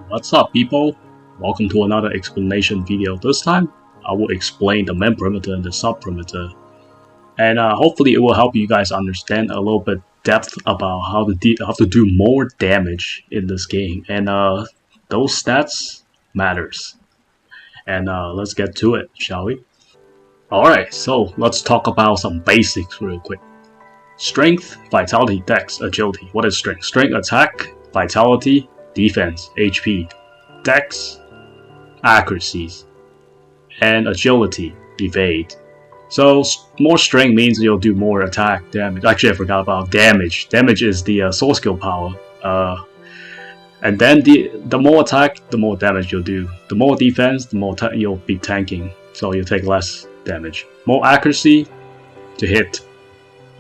What's up, people? Welcome to another explanation video. This time, I will explain the main perimeter and the sub-perimeter, and hopefully it will help you guys understand a little bit depth about how to do more damage in this game, and those stats matters. And let's get to it, shall we? Alright, so let's talk about some basics real quick. Strength, vitality, dex, agility. What is strength? Strength, attack, vitality, defense, HP, dex, accuracies, and agility, evade. So more strength means you'll do more attack damage. Actually, I forgot about damage. Damage is the soul skill power. And then the more attack, the more damage you'll do. The more defense, the more you'll be tanking. So you'll take less damage. More accuracy to hit.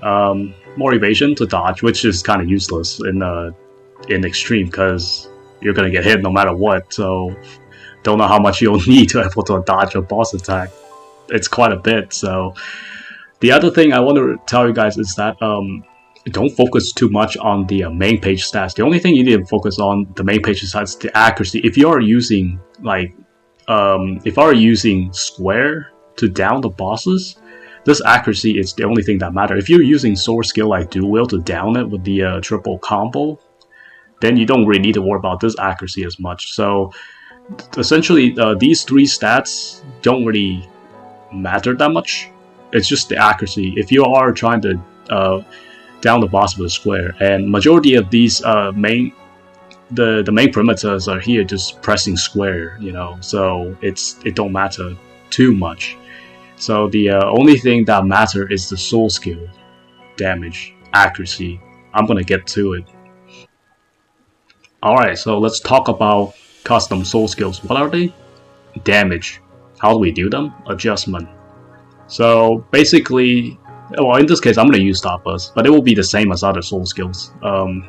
More evasion to dodge, which is kind of useless in extreme because you're gonna get hit no matter what. So don't know how much you'll need to be able to dodge a boss attack. It's quite a bit. So the other thing I want to tell you guys is that don't focus too much on the main page stats. The only thing you need to focus on the main page stats is the accuracy. If you are using if you are using square to down the bosses, this accuracy is the only thing that matters. If you're using sword skill like dual wield to down it with the triple combo, then you don't really need to worry about this accuracy as much. So essentially, these three stats don't really matter that much. It's just the accuracy. If you are trying to down the boss with a square, and majority of these the main perimeters are here just pressing square, so it don't matter too much. So the only thing that matters is the soul skill, damage, accuracy. I'm gonna get to it. Alright, so let's talk about custom soul skills. What are they? Damage. How do we do them? Adjustment. So basically, well, in this case I'm gonna use Starburst, but it will be the same as other soul skills. In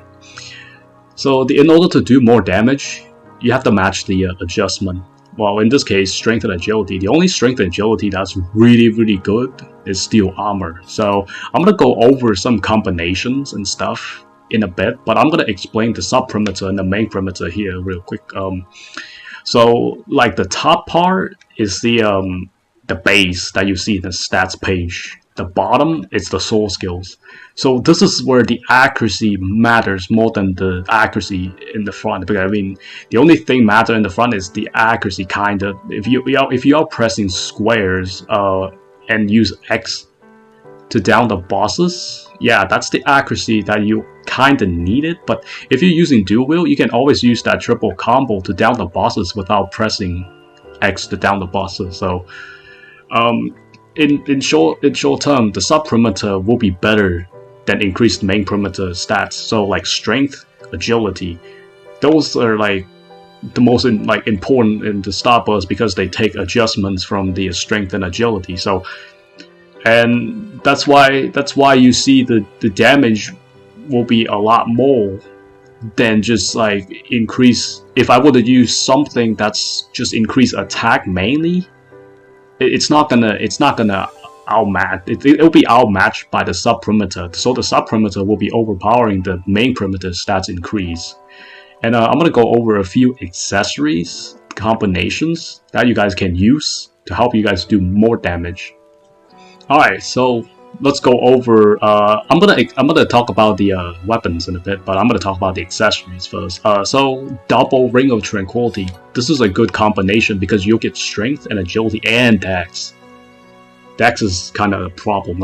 order to do more damage, you have to match the adjustment. Well, in this case, strength and agility. The only strength and agility that's really good is steel armor. So I'm gonna go over some combinations and stuff in a bit, but I'm gonna explain the sub perimeter and the main perimeter here real quick. So like the top part is the base that you see in the stats page. The bottom is the soul skills. So this is where the accuracy matters more than the accuracy in the front. Because I mean, the only thing matter in the front is the accuracy, kind of. If you are pressing squares and use X to down the bosses, yeah, that's the accuracy that you kind of needed. But if you're using dual wield, you can always use that triple combo to down the bosses without pressing X to down the bosses. So in short term, the sub perimeter will be better than increased main perimeter stats. So like strength, agility, those are like the most important in the Starburst because they take adjustments from the strength and agility. So, and that's why you see the damage will be a lot more than just like increase. If I were to use something that's just increase attack mainly, it's not gonna outmatch. It'll be outmatched by the sub perimeter. So the sub perimeter will be overpowering the main perimeter stats increase. And I'm gonna go over a few accessories combinations that you guys can use to help you guys do more damage. Alright, so let's go over. I'm gonna talk about the weapons in a bit, but I'm gonna talk about the accessories first. So double ring of tranquility. This is a good combination because you'll get strength and agility and dex. Dex is kind of a problem.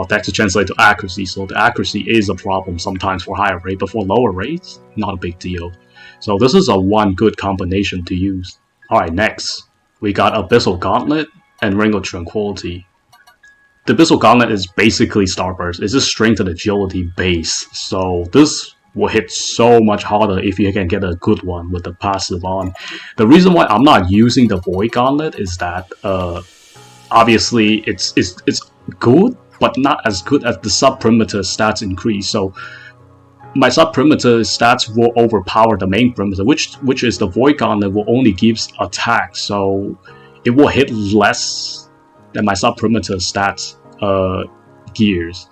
Dex is translated to accuracy, so the accuracy is a problem sometimes for higher rate, but for lower rates, not a big deal. So this is a one good combination to use. Alright, next we got Abyssal Gauntlet and Ring of Tranquility. The Abyssal Gauntlet is basically Starburst. It's just strength and agility base. So this will hit so much harder if you can get a good one with the passive on. The reason why I'm not using the Void Gauntlet is that obviously it's good, but not as good as the sub perimeter stats increase. So my sub perimeter stats will overpower the main perimeter, which is the Void Gauntlet will only gives attack, so it will hit less than my sub perimeter stats gears.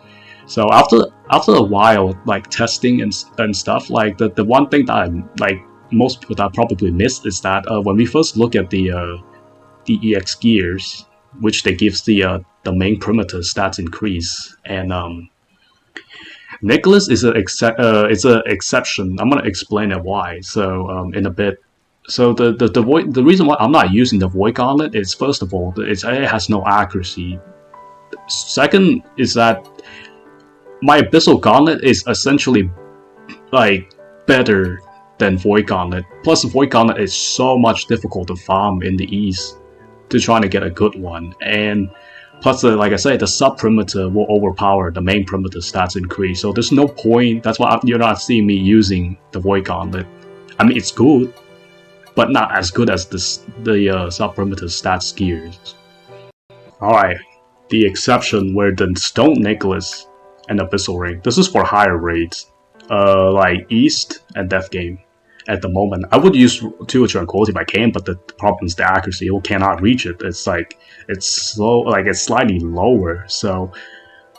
So after a while, like testing and stuff, like the one thing that I'm like most people that probably missed is that when we first look at the EX gears, which they gives the main perimeter stats increase, and Nicholas is it's an exception. I'm gonna explain it why. So in a bit. So the reason why I'm not using the Void Gauntlet is, first of all, it has no accuracy. Second is that my Abyssal Gauntlet is essentially like better than Void Gauntlet. Plus, Void Gauntlet is so much difficult to farm in the East to try to get a good one. And plus, like I said, the sub perimeter will overpower the main perimeter stats increase. So there's no point. That's why you're not seeing me using the Void Gauntlet. I mean, it's good, but not as good as the sub perimeter stats gears. Alright, the exception where the Stone Nicholas and Abyssal Ring. This is for higher raids, like East and Death Game. At the moment, I would use Two of Tranquility if I can, but the problem is the accuracy. You cannot reach it. It's like it's slow, like it's slightly lower. So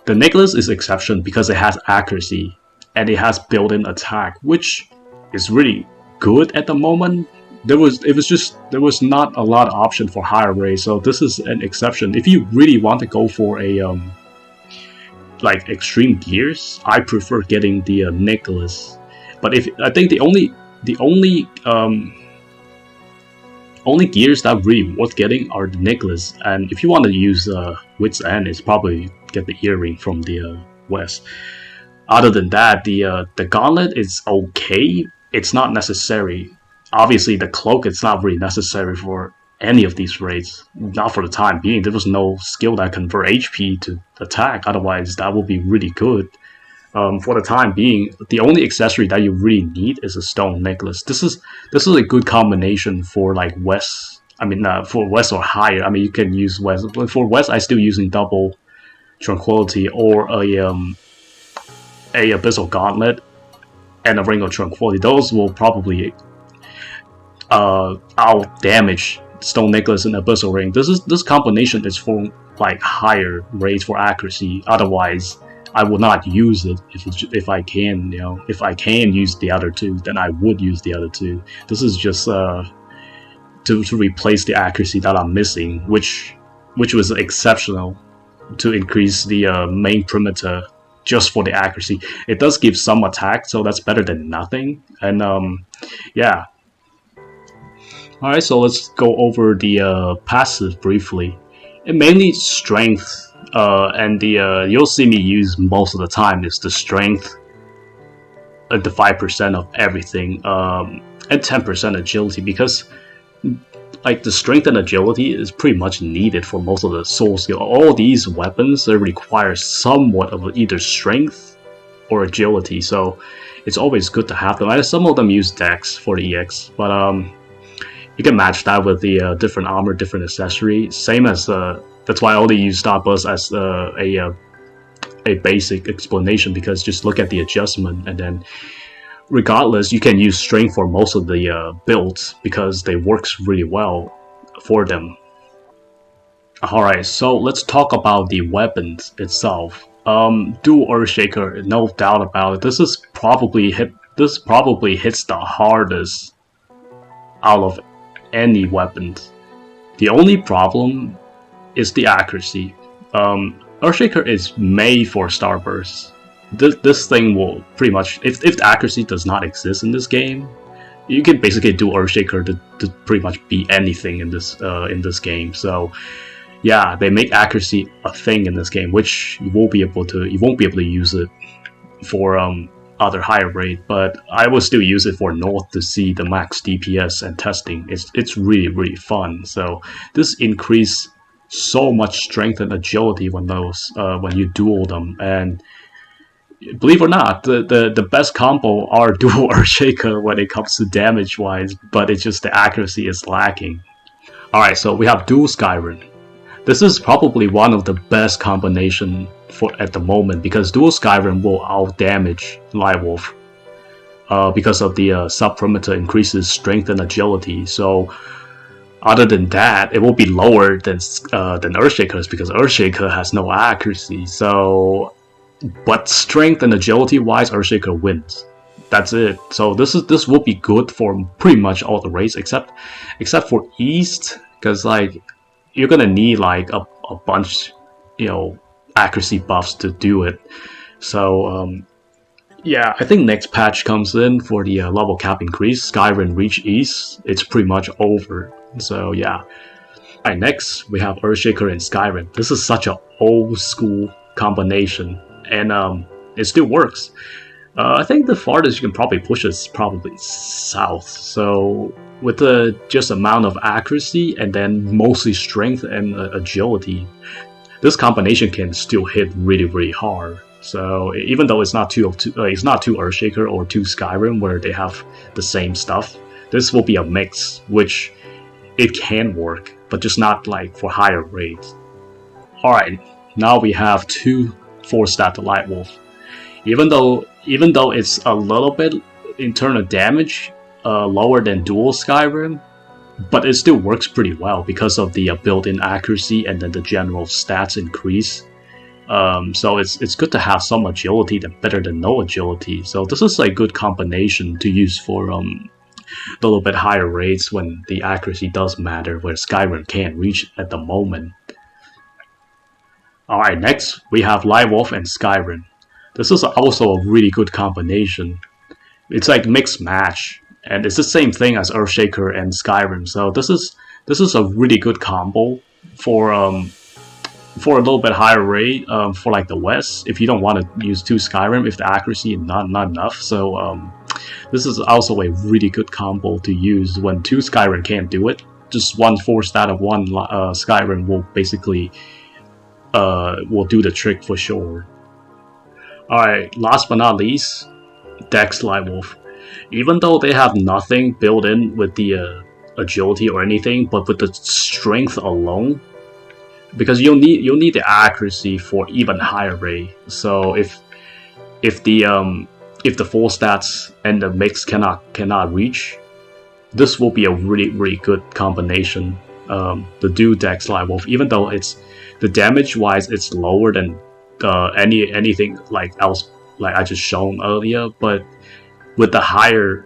the Nicholas is exception because it has accuracy and it has built-in attack, which is really good at the moment. There was not a lot of option for higher raids, so this is an exception. If you really want to go for a like extreme gears, I prefer getting the Nicholas. But if I think the only gears that really worth getting are the Nicholas, and if you want to use Wit's End, it's probably get the earring from the West. Other than that, the Gauntlet is okay. It's not necessary. Obviously, the Cloak is not really necessary for any of these raids. Not for the time being. There was no skill that convert HP to attack. Otherwise, that would be really good. For the time being, the only accessory that you really need is a Stone Necklace. This is a good combination for like West. I mean, for West or higher. I mean, you can use West. For West, I still using double Tranquility or a Abyssal Gauntlet and a Ring of Tranquility. Those will probably out damage Stone Necklace and Abyssal Ring. This combination is for like higher raids for accuracy. Otherwise, I will not use it if I can. You know, if I can use the other two, then I would use the other two. This is just to replace the accuracy that I'm missing, which was exceptional to increase the main perimeter just for the accuracy. It does give some attack, so that's better than nothing. And yeah. Alright, so let's go over the passive briefly. It mainly strength, and the you'll see me use most of the time is the strength, the 5% of everything, and 10% agility, because like the strength and agility is pretty much needed for most of the soul skill. All these weapons, they require somewhat of either strength or agility, so it's always good to have them. Some of them use Dex for the EX, but you can match that with the different armor, different accessory. Same as that's why I only use Starburst as a basic explanation, because just look at the adjustment, and then regardless, you can use strength for most of the builds because they works really well for them. Alright, so let's talk about the weapons itself. Dual Earthshaker, no doubt about it. This probably hits the hardest out of any weapons. The only problem is the accuracy. Earthshaker is made for Starburst. This thing will pretty much, if the accuracy does not exist in this game, you can basically do Earthshaker to pretty much beat anything in this game. So yeah, they make accuracy a thing in this game, which you won't be able to use it for other higher rate, but I will still use it for North to see the max DPS and testing. It's really fun. So this increase so much strength and agility when you duel them, and believe it or not, the best combo are dual Earthshaker when it comes to damage wise, but it's just the accuracy is lacking. Alright, so we have dual Skyrim. This is probably one of the best combination at the moment, because dual Skyrim will out damage Lightwolf because of the sub perimeter increases strength and agility. So other than that, it will be lower than Earthshaker's, because Earthshaker has no accuracy. So, but strength and agility wise, Earthshaker wins. that's it. So this will be good for pretty much all the raids except for East, because like you're gonna need like a bunch, you know, accuracy buffs to do it. So yeah, I think next patch comes in for the level cap increase. Skyrim reach East, it's pretty much over. So yeah. Alright, next we have Earthshaker and Skyrim. This is such an old school combination, and it still works. I think the farthest you can probably push is probably south. So with the just amount of accuracy and then mostly strength and agility, this combination can still hit really hard. So even though it's not too Earthshaker or too Skyrim where they have the same stuff, this will be a mix, which it can work, but just not like for higher rates. Alright, now we have 2 4-stat Lightwolf. Even though it's a little bit in terms of damage lower than dual Skyrim, but it still works pretty well because of the built-in accuracy and then the general stats increase. So it's good to have some agility better than no agility. So this is a good combination to use for a little bit higher rates when the accuracy does matter, where Skyrim can't reach at the moment. Alright, next we have Lightwolf and Skyrim. This is also a really good combination. It's like mixed match, and it's the same thing as Earthshaker and Skyrim. So this is a really good combo for a little bit higher rate for like the West. If you don't want to use 2 Skyrim, if the accuracy is not enough, so this is also a really good combo to use when 2 Skyrim can't do it. Just 1 4-stat of 1 Skyrim will basically will do the trick for sure. Alright, last but not least, Dex Lightwolf. Even though they have nothing built in with the agility or anything, but with the strength alone, because you'll need the accuracy for even higher rate. So if the 4-stats and the mix cannot reach, this will be a really good combination. The dual Dex Lightwolf, even though it's the damage wise it's lower than anything like else like I just shown earlier, but with the higher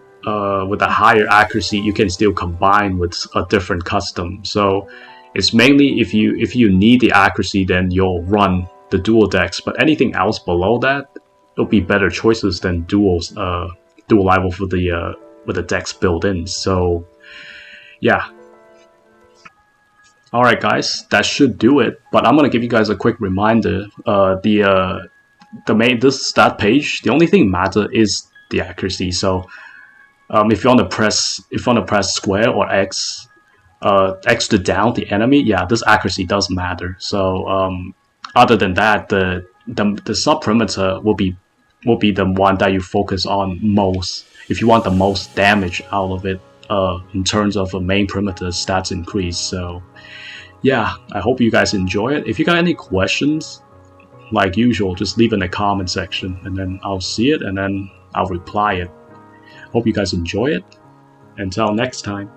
accuracy you can still combine with a different custom. So it's mainly if you need the accuracy, then you'll run the dual Dex, but anything else below that, it'll be better choices than dual Lightwolf with the Dex built in. So yeah. Alright guys, that should do it, but I'm gonna give you guys a quick reminder. This stat page, the only thing matter is the accuracy. So if you want to press square or X to down the enemy, yeah, this accuracy does matter. So other than that, the sub perimeter will be the one that you focus on most if you want the most damage out of it in terms of a main perimeter stats increase. So yeah, I hope you guys enjoy it. If you got any questions, like usual, just leave in the comment section and then I'll see it and then I'll reply it. Hope you guys enjoy it. Until next time.